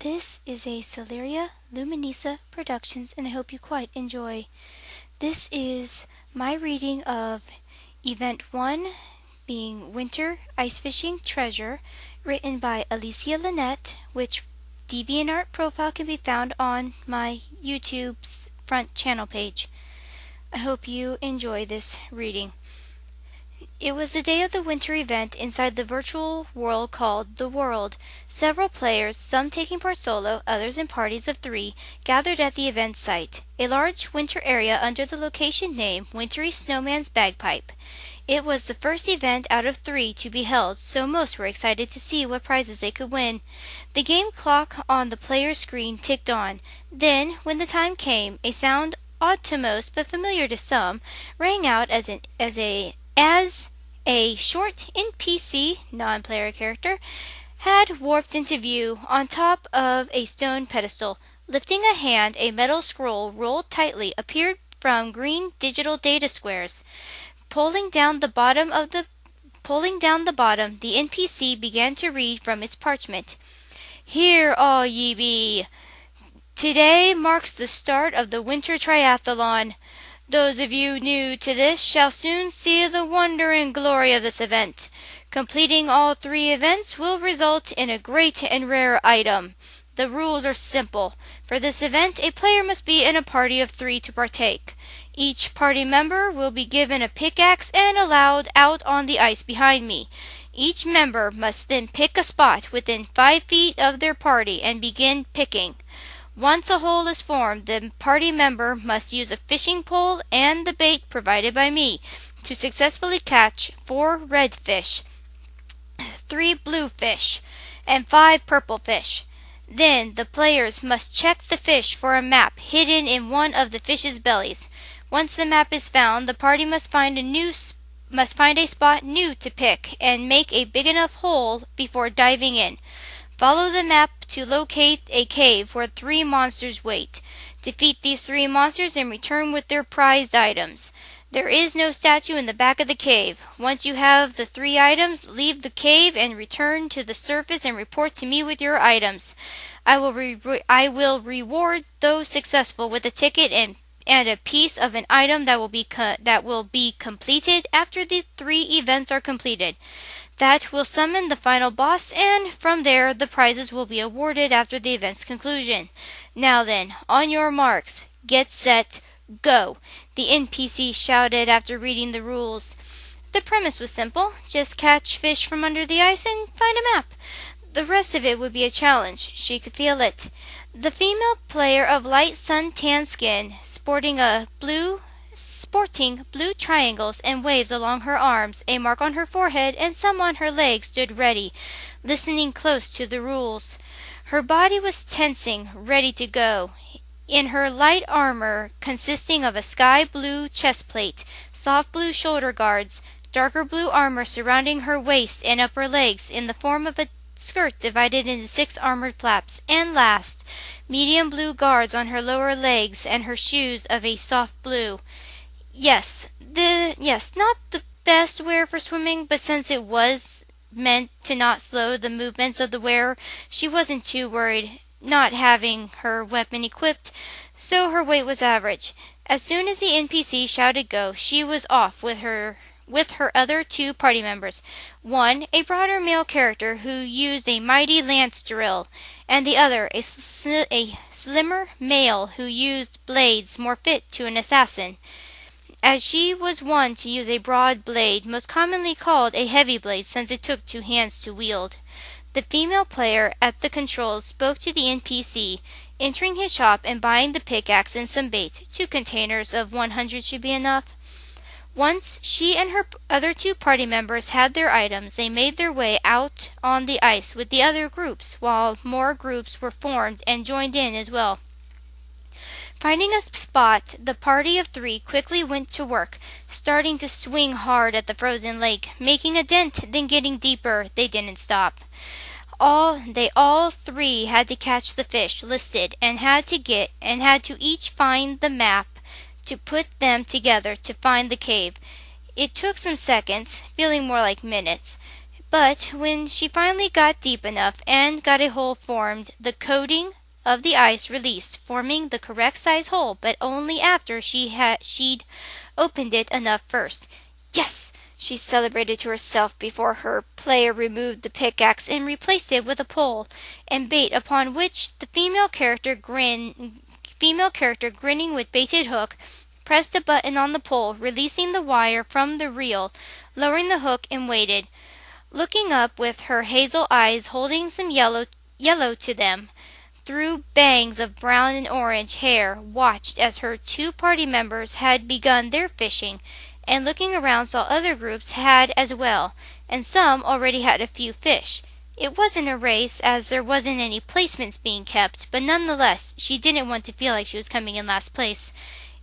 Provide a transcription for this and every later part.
This is a Soliria Lumanisa Productions, and I hope you quite enjoy. This is my reading of Event 1, being Winter-IceFishing-Treasure, written by Alisia Lanet, which DeviantArt profile can be found on my YouTube's front channel page. I hope you enjoy this reading. It was the day of the winter event inside the virtual world called The World. Several players, some taking part solo, others in parties of 3, gathered at the event site, a large winter area under the location name Wintry Snowman's Bagpipe. It was the first event out of 3 to be held, so most were excited to see what prizes they could win. The game clock on the player's screen ticked on. Then, when the time came, a sound odd to most but familiar to some rang out as a short NPC, non-player character, had warped into view on top of a stone pedestal. Lifting a hand, a metal scroll rolled tightly appeared from green digital data squares. Pulling down the bottom, the NPC began to read from its parchment. "Here all ye be. Today marks the start of the winter triathlon. Those of you new to this shall soon see the wonder and glory of this event. Completing all 3 events will result in a great and rare item. The rules are simple. For this event, a player must be in a party of 3 to partake. Each party member will be given a pickaxe and allowed out on the ice behind me. Each member must then pick a spot within 5 feet of their party and begin picking. Once a hole is formed, the party member must use a fishing pole and the bait provided by me to successfully catch 4 red fish, 3 blue fish, and 5 purple fish. Then the players must check the fish for a map hidden in one of the fish's bellies. Once the map is found, the party must find a spot new to pick and make a big enough hole before diving in. Follow the map to locate a cave where 3 monsters wait. Defeat these 3 monsters and return with their prized items. There is no statue in the back of the cave. Once you have the 3 items, leave the cave and return to the surface and report to me with your items. I will reward those successful with a ticket and a piece of an item that will be completed after the 3 events are completed. That will summon the final boss, and from there the prizes will be awarded after the event's conclusion. Now then, on your marks, get set, go," the NPC shouted after reading the rules. The premise was simple: just catch fish from under the ice and find a map. The rest of it would be a challenge. She could feel it. The female player of light sun-tan skin, sporting blue triangles and waves along her arms, a mark on her forehead, and some on her legs, stood ready, listening close to the rules. Her body was tensing, ready to go. In her light armor, consisting of a sky blue chest plate, soft blue shoulder guards, darker blue armor surrounding her waist and upper legs in the form of a skirt divided into 6 armored flaps, and last, medium blue guards on her lower legs and her shoes of a soft blue. Yes, not the best wear for swimming, but since it was meant to not slow the movements of the wearer, she wasn't too worried, not having her weapon equipped, so her weight was average. As soon as the NPC shouted go, she was off with her other 2 party members. One, a broader male character who used a mighty lance drill, and the other, a slimmer male who used blades more fit to an assassin, as she was one to use a broad blade, most commonly called a heavy blade since it took 2 hands to wield. The female player at the controls spoke to the NPC, entering his shop and buying the pickaxe and some bait. 2 containers of 100 should be enough. Once she and her other 2 party members had their items, they made their way out on the ice with the other groups, while more groups were formed and joined in as well. Finding a spot, the party of 3 quickly went to work, starting to swing hard at the frozen lake, making a dent, then getting deeper. They didn't stop. They all 3 had to catch the fish listed and had to each find the map to put them together to find the cave. It took some seconds, feeling more like minutes, But when she finally got deep enough and got a hole formed, the coating of the ice released, forming the correct size hole, but only after she'd opened it enough first. "Yes!" she celebrated to herself before her player removed the pickaxe and replaced it with a pole and bait, upon which the female character grinning with baited hook, pressed a button on the pole, releasing the wire from the reel, lowering the hook, and waited, looking up with her hazel eyes holding some yellow to them, through bangs of brown and orange hair, watched as her two party members had begun their fishing, and looking around saw other groups had as well, and some already had a few fish. It wasn't a race, as there wasn't any placements being kept, but nonetheless she didn't want to feel like she was coming in last place.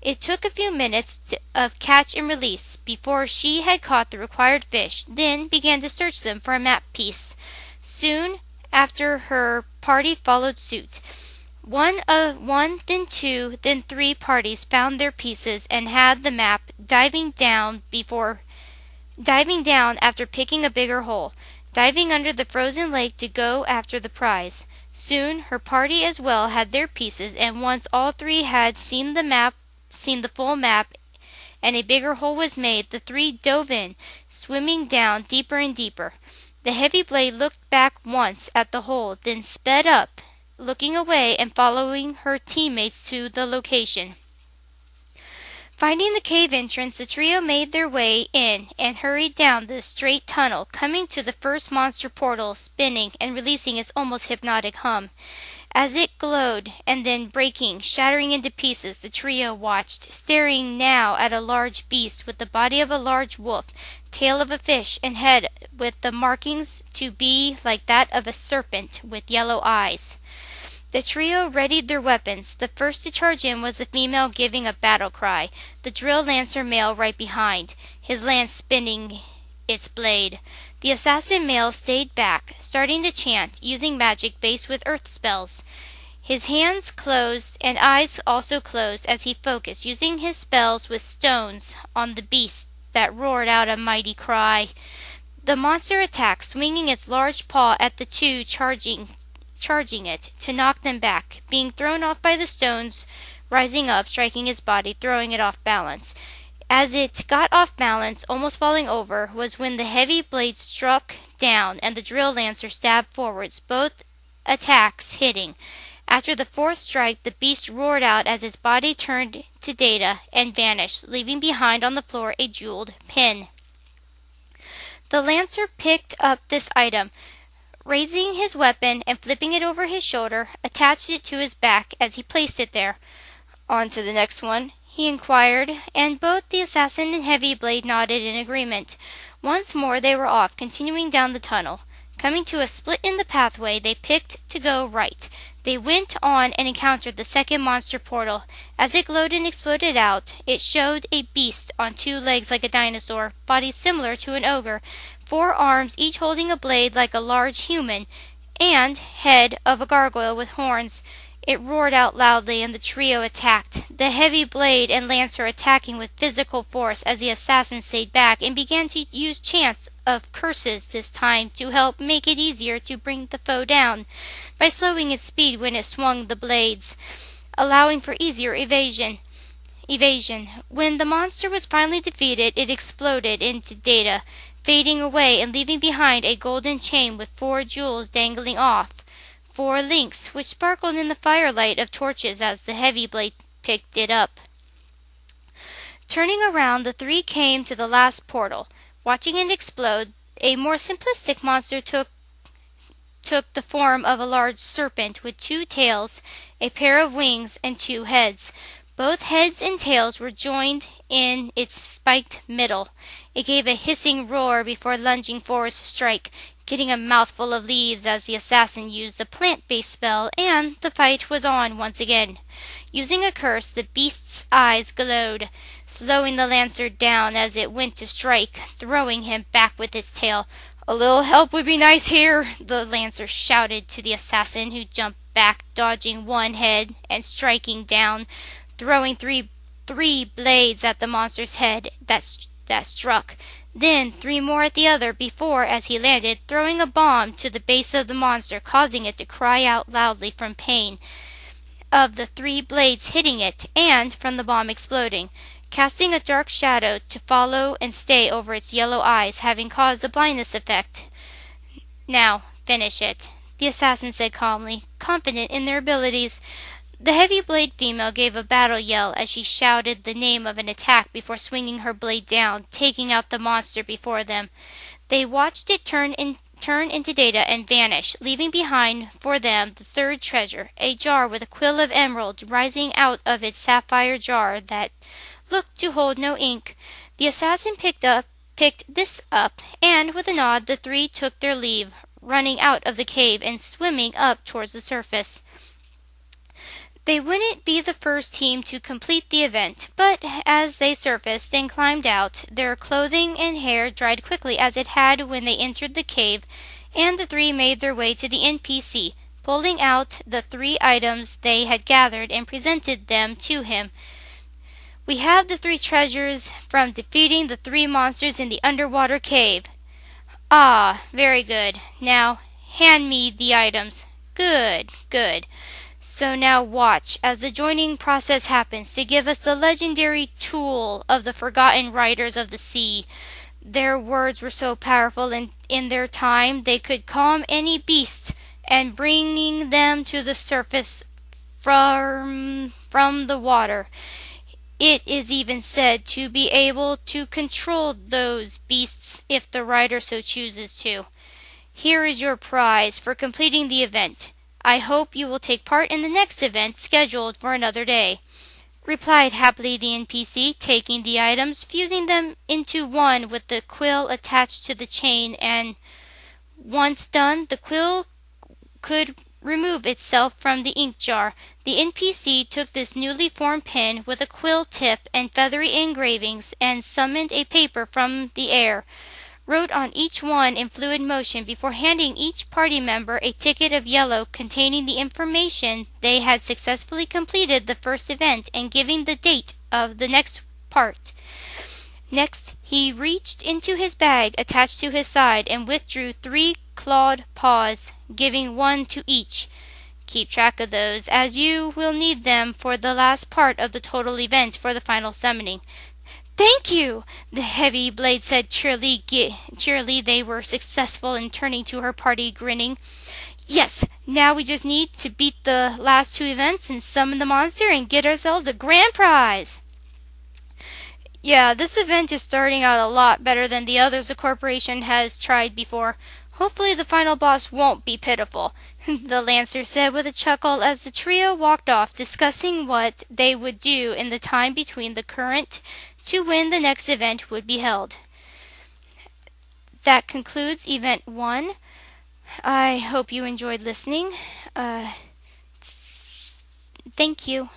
It took a few minutes of catch and release before she had caught the required fish, then began to search them for a map piece. Soon after her party followed suit. One, then two, then three parties found their pieces and had the map, diving down after picking a bigger hole, diving under the frozen lake to go after the prize. Soon her party as well had their pieces, and once all three had seen the full map and a bigger hole was made, the three dove in, swimming down deeper and deeper. The heavy blade looked back once at the hole, then sped up, looking away and following her teammates to the location. Finding the cave entrance, the trio made their way in and hurried down the straight tunnel, coming to the first monster portal, spinning and releasing its almost hypnotic hum. As it glowed and then breaking, shattering into pieces, the trio watched, staring now at a large beast with the body of a large wolf, tail of a fish, and head with the markings to be like that of a serpent with yellow eyes. The trio readied their weapons. The first to charge in was the female, giving a battle cry, the drill lancer male right behind, his lance spinning its blade. The assassin male stayed back, starting to chant, using magic based with earth spells. His hands closed and eyes also closed as he focused, using his spells with stones on the beast that roared out a mighty cry. The monster attacked, swinging its large paw at the two charging it to knock them back, being thrown off by the stones, rising up, striking his body, throwing it off balance. As it got off balance, almost falling over, was when the heavy blade struck down and the drill lancer stabbed forwards, both attacks hitting. After the fourth strike, the beast roared out as its body turned to data and vanished, leaving behind on the floor a jeweled pin. The lancer picked up this item, raising his weapon and flipping it over his shoulder, attached it to his back as he placed it there. "On to the next one?" he inquired, and both the assassin and Heavy Blade nodded in agreement. Once more they were off, continuing down the tunnel. Coming to a split in the pathway, they picked to go right. They went on and encountered the second monster portal. As it glowed and exploded out, it showed a beast on two legs like a dinosaur, body similar to an ogre, 4 arms, each holding a blade like a large human, and head of a gargoyle with horns. It roared out loudly, and the trio attacked, the Heavy Blade and Lancer attacking with physical force as the assassin stayed back and began to use chants of curses this time to help make it easier to bring the foe down, by slowing its speed when it swung the blades, allowing for easier evasion. When the monster was finally defeated, it exploded into data, fading away and leaving behind a golden chain with 4 jewels dangling off. 4 links, which sparkled in the firelight of torches as the Heavy Blade picked it up. Turning around, the 3 came to the last portal. Watching it explode, a more simplistic monster took the form of a large serpent with 2 tails, a pair of wings, and 2 heads. Both heads and tails were joined in its spiked middle. It gave a hissing roar before lunging forward to strike, getting a mouthful of leaves as the assassin used a plant-based spell, and the fight was on once again. Using a curse, the beast's eyes glowed, slowing the lancer down as it went to strike, throwing him back with its tail. "A little help would be nice here," the lancer shouted to the assassin, who jumped back, dodging one head and striking down, throwing three blades at the monster's head that struck. then 3 more at the other before, as he landed, throwing a bomb to the base of the monster, causing it to cry out loudly from pain of the 3 blades hitting it and from the bomb exploding, casting a dark shadow to follow and stay over its yellow eyes, having caused a blindness effect. "Now, finish it," the assassin said calmly, confident in their abilities. The heavy blade female gave a battle yell as she shouted the name of an attack before swinging her blade down, taking out the monster before them. They watched it turn into data and vanish, leaving behind for them the 3rd treasure, a jar with a quill of emerald rising out of its sapphire jar that looked to hold no ink. The assassin picked this up, and with a nod the 3 took their leave, running out of the cave and swimming up towards the surface. They wouldn't be the first team to complete the event, but as they surfaced and climbed out, their clothing and hair dried quickly as it had when they entered the cave, and the 3 made their way to the NPC, pulling out the 3 items they had gathered and presented them to him. "We have the 3 treasures from defeating the 3 monsters in the underwater cave." "Ah, very good. Now, hand me the items." "Good, good. So now watch as the joining process happens to give us the legendary tool of the forgotten riders of the sea. Their words were so powerful in their time they could calm any beast and bringing them to the surface from the water. It is even said to be able to control those beasts if the rider so chooses to. Here is your prize for completing the event. I hope you will take part in the next event scheduled for another day," replied happily the NPC, taking the items, fusing them into one with the quill attached to the chain, and once done, the quill could remove itself from the ink jar. The NPC took this newly formed pen with a quill tip and feathery engravings and summoned a paper from the air, wrote on each one in fluid motion before handing each party member a ticket of yellow containing the information they had successfully completed the first event and giving the date of the next part. Next, he reached into his bag attached to his side and withdrew 3 clawed paws, giving 1 to each. Keep track of those, as you will need them for the last part of the total event for the final summoning. "Thank you," the heavy blade said cheerily. They were successful in turning to her party, grinning. "Yes, now we just need to beat the last 2 events and summon the monster and get ourselves a grand prize." "Yeah, this event is starting out a lot better than the others the corporation has tried before. Hopefully the final boss won't be pitiful," the Lancer said with a chuckle as the trio walked off, discussing what they would do in the time between the current to when the next event would be held. That concludes Event 1. I hope you enjoyed listening. Thank you.